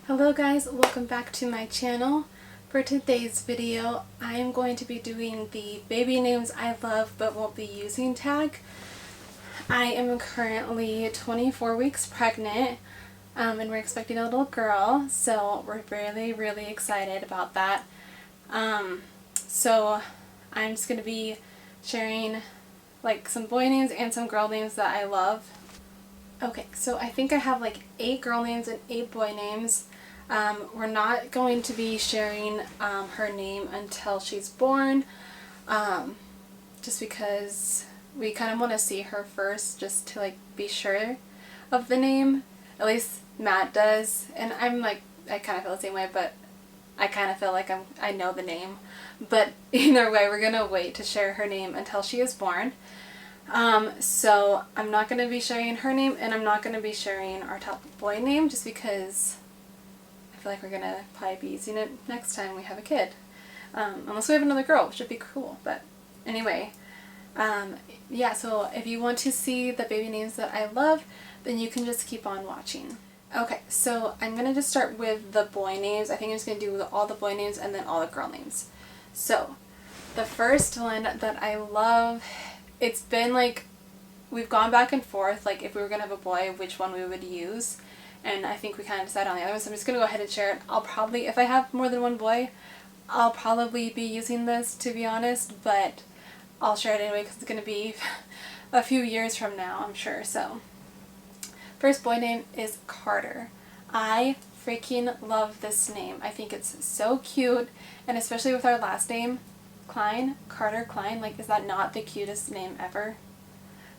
Hello guys, welcome back to my channel. For today's video, I am going to be doing the baby names I love but won't be using tag. I am currently 24 weeks pregnant and we're expecting a little girl, so we're really excited about that. So I'm just going to be sharing like some boy names and some girl names that I love. Okay, so I think I have like 8 girl names and 8 boy names. We're not going to be sharing her name until she's born, just because we kind of want to see her first just to like be sure of the name. At least Matt does, and I'm like, I kind of feel the same way, but I kind of feel like I know the name. But either way, we're going to wait to share her name until she is born. So I'm not going to be sharing her name, and I'm not going to be sharing our top boy name just because I feel like we're going to probably be using it next time we have a kid. Unless we have another girl, which would be cool. But anyway, yeah, so if you want to see the baby names that I love, then you can just keep on watching. Okay, so I'm going to just start with the boy names. I think I'm just going to do all the boy names and then all the girl names. So, the first one that I love, it's been like, we've gone back and forth, like if we were going to have a boy, which one we would use. And I think we kind of decided on the other one, so I'm just going to go ahead and share it. I'll probably, if I have more than one boy, I'll probably be using this, to be honest, but I'll share it anyway because it's going to be a few years from now, I'm sure. So, first boy name is Carter. I freaking love this name. I think it's so cute, and especially with our last name, Klein, Carter Klein, like, is that not the cutest name ever?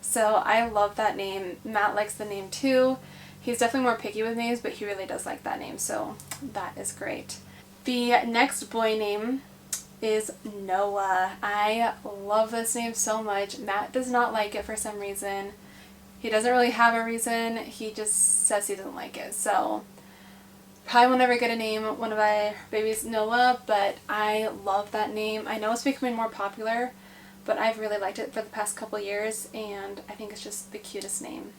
So I love that name. Matt likes the name too. He's definitely more picky with names, but he really does like that name, so that is great. The next boy name is Noah. I love this name so much. Matt does not like it for some reason. He doesn't really have a reason. He just says he doesn't like it. So probably will never get a name one of my babies Noah, but I love that name. I know it's becoming more popular, but I've really liked it for the past couple years, and I think it's just the cutest name.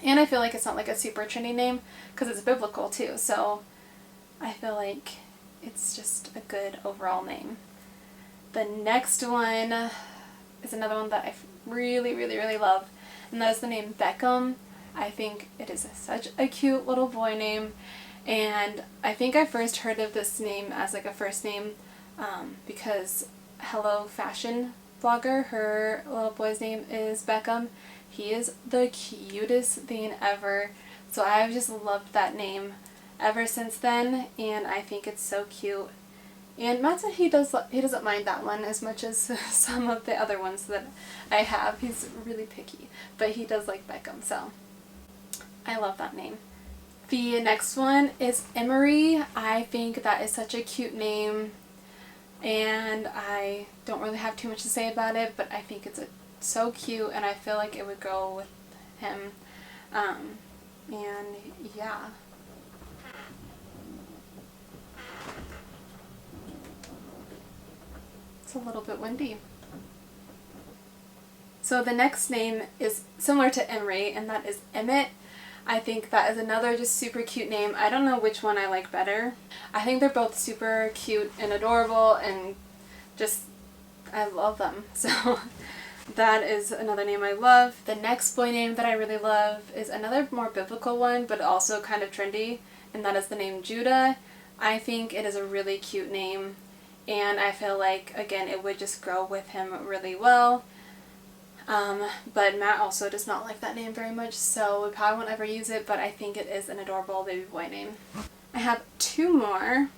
And I feel like it's not like a super trendy name because it's biblical too, so I feel like it's just a good overall name. The next one is another one that I really love, and that is the name Beckham. I think it is such a cute little boy name, and I think I first heard of this name as like a first name because Hello Fashion blogger, her little boy's name is Beckham. He is the cutest thing ever, so I've just loved that name ever since then, and I think it's so cute. And Matt said he doesn't mind that one as much as some of the other ones that I have. He's really picky, but he does like Beckham, so I love that name. The next one is Emery. I think that is such a cute name, and I don't really have too much to say about it, but I think it's so cute, and I feel like it would go with him. And yeah. It's a little bit windy. So the next name is similar to Emery, and that is Emmett. I think that is another just super cute name. I don't know which one I like better. I think they're both super cute and adorable, and just, I love them. So that is another name I love. The next boy name that I really love is another more biblical one, but also kind of trendy, and that is the name Judah. I think it is a really cute name, and I feel like, again, it would just grow with him really well. But Matt also does not like that name very much, so we probably won't ever use it, but I think it is an adorable baby boy name. I have 2 more.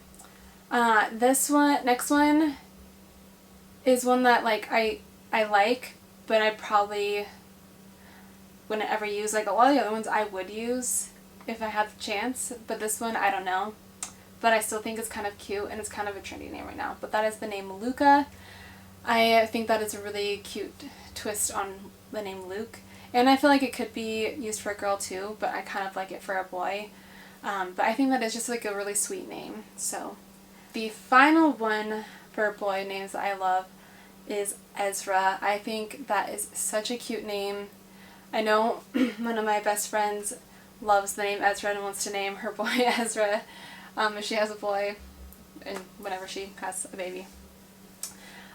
Next one is one that like I like, but I probably wouldn't ever use. Like a lot of the other ones I would use if I had the chance, but this one I don't know. But I still think it's kind of cute, and it's kind of a trendy name right now. But that is the name Luca. I think that is a really cute twist on the name Luke, and I feel like it could be used for a girl too, but I kind of like it for a boy. But I think that is just like a really sweet name. So the final one for boy names that I love is Ezra. I think that is such a cute name. I know one of my best friends loves the name Ezra and wants to name her boy Ezra if she has a boy and whenever she has a baby.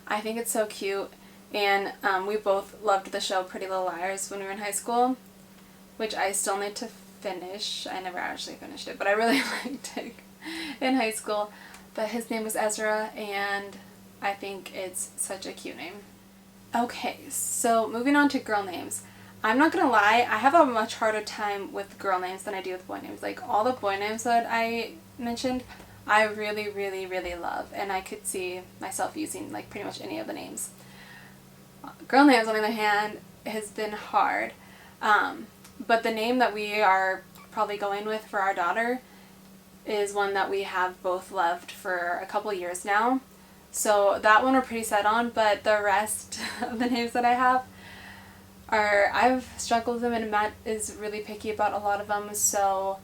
I think it's so cute, and we both loved the show Pretty Little Liars when we were in high school, which I still need to finish. I never actually finished it, but I really liked it in high school. But his name was Ezra, and I think it's such a cute name. Okay, so moving on to girl names. I'm not gonna lie, I have a much harder time with girl names than I do with boy names. Like, all the boy names that I mentioned, I really, really, really love, and I could see myself using, like, pretty much any of the names. Girl names, on the other hand, has been hard. But the name that we are probably going with for our daughter is one that we have both loved for a couple years now. So that one we're pretty set on, but the rest of the names that I have I've struggled with them, and Matt is really picky about a lot of them, so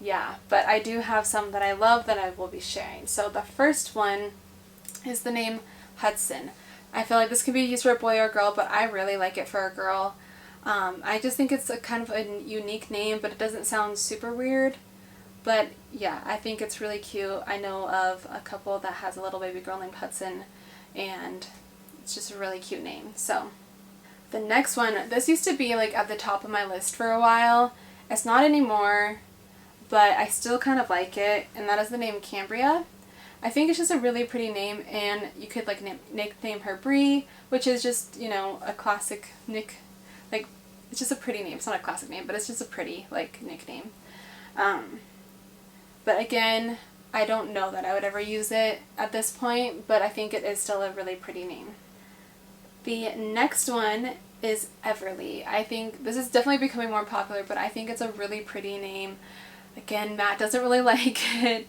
yeah. But I do have some that I love that I will be sharing. So the first one is the name Hudson. I feel like this can be used for a boy or a girl, but I really like it for a girl. I just think it's a kind of a unique name, but it doesn't sound super weird. But yeah, I think it's really cute. I know of a couple that has a little baby girl named Hudson, and it's just a really cute name. So the next one, this used to be like at the top of my list for a while. It's not anymore, but I still kind of like it, and that is the name Cambria. I think it's just a really pretty name, and you could like nickname her Bree, which is just, you know, a classic like, it's just a pretty name. It's not a classic name, but it's just a pretty, like, nickname. But again, I don't know that I would ever use it at this point, but I think it is still a really pretty name. The next one is Everly. I think this is definitely becoming more popular, but I think it's a really pretty name. Again, Matt doesn't really like it,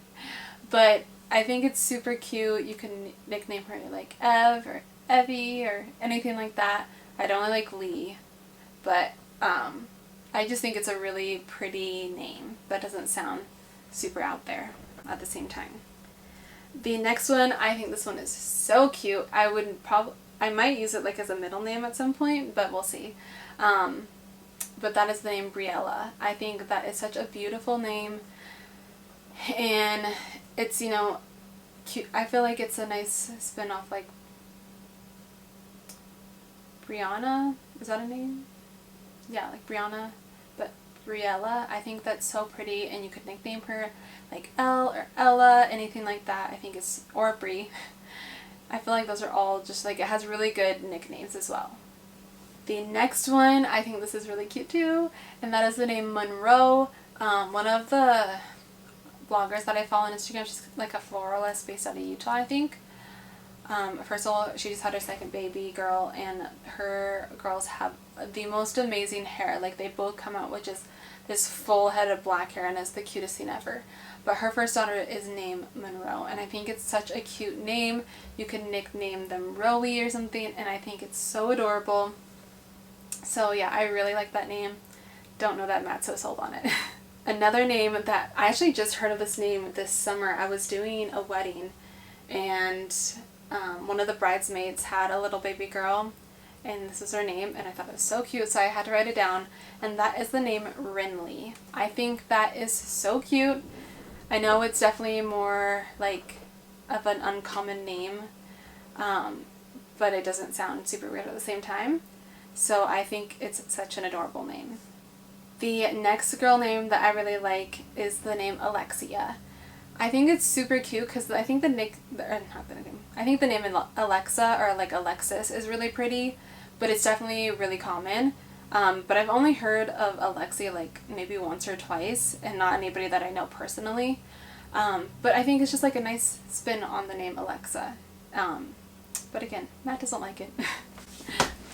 but I think it's super cute. You can nickname her like Ev or Evie or anything like that. I don't really like Lee, but I just think it's a really pretty name that doesn't sound super out there at the same time. The next one, I think this one is so cute. I might use it like as a middle name at some point, but we'll see. But that is the name Briella. I think that is such a beautiful name, and it's, you know, cute. I feel like it's a nice spin-off, like Brianna. Is that a name? Yeah, like Brianna, but Briella. I think that's so pretty, and you could nickname her like Elle or Ella, anything like that. I think it's, or Brie. I feel like those are all just, like, it has really good nicknames as well. The next one, I think this is really cute too, and that is the name Monroe. One of the bloggers that I follow on Instagram, she's like a floralist based out of Utah, I think. First of all, she just had her second baby girl, and her girls have the most amazing hair. Like, they both come out with just this full head of black hair, and it's the cutest thing ever. But her first daughter is named Monroe, and I think it's such a cute name. You can nickname them Rowie or something, and I think it's so adorable. So yeah, I really like that name. Don't know that Matt's so sold on it. Another name that I actually just heard of this name this summer. I was doing a wedding, and one of the bridesmaids had a little baby girl, and this was her name, and I thought it was so cute, so I had to write it down, and that is the name Rinley. I think that is so cute. I know it's definitely more like of an uncommon name, but it doesn't sound super weird at the same time, so I think it's such an adorable name. The next girl name that I really like is the name Alexia. I think it's super cute because I think the name Alexa or like Alexis is really pretty, but it's definitely really common. But I've only heard of Alexia like maybe once or twice, and not anybody that I know personally. But I think it's just like a nice spin on the name Alexa. But again, Matt doesn't like it.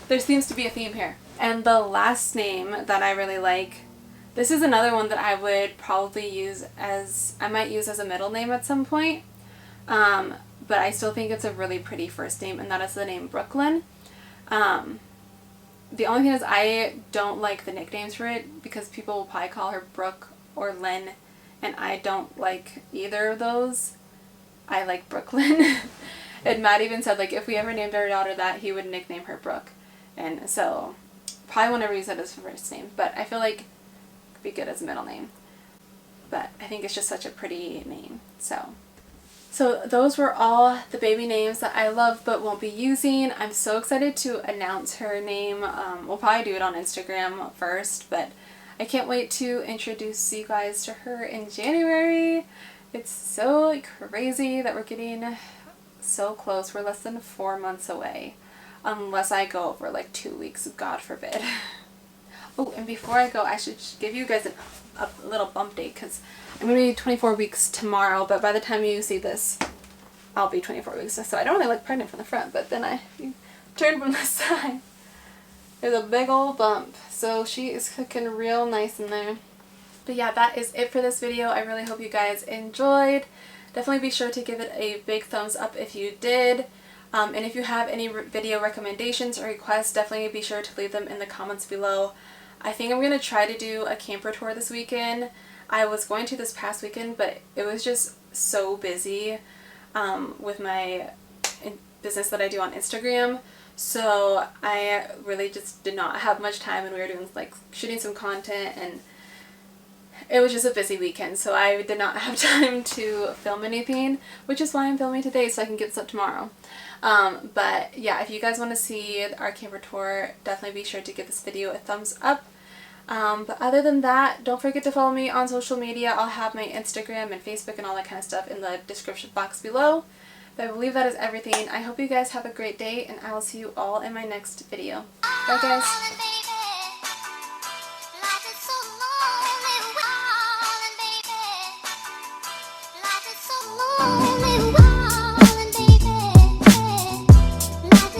There seems to be a theme here. And the last name that I really like, this is another one that I would probably use I might use as a middle name at some point. But I still think it's a really pretty first name, and that is the name Brooklyn. The only thing is I don't like the nicknames for it, because people will probably call her Brooke or Lynn, and I don't like either of those. I like Brooklyn. And Matt even said, like, if we ever named our daughter that, he would nickname her Brooke. And so probably won't ever use that as first name. But I feel like be good as a middle name. But I think it's just such a pretty name. So those were all the baby names that I love but won't be using. I'm so excited to announce her name. We'll probably do it on Instagram first, but I can't wait to introduce you guys to her in January. It's so crazy that we're getting so close. We're less than 4 months away. Unless I go over like 2 weeks, God forbid. Oh, and before I go, I should give you guys a little bump date because I'm going to be 24 weeks tomorrow, but by the time you see this, I'll be 24 weeks. So I don't really look pregnant from the front, but then I turn from the side. There's a big old bump. So she is cooking real nice in there. But yeah, that is it for this video. I really hope you guys enjoyed. Definitely be sure to give it a big thumbs up if you did. And if you have any video recommendations or requests, definitely be sure to leave them in the comments below. I think I'm going to try to do a camper tour this weekend. I was going to this past weekend, but it was just so busy with my business that I do on Instagram. So I really just did not have much time, and we were doing like shooting some content, and it was just a busy weekend, so I did not have time to film anything, which is why I'm filming today so I can get this up tomorrow. But yeah, if you guys want to see our camper tour, definitely be sure to give this video a thumbs up. But other than that, don't forget to follow me on social media. I'll have my Instagram and Facebook and all that kind of stuff in the description box below. But I believe that is everything. I hope you guys have a great day, and I will see you all in my next video. Bye guys!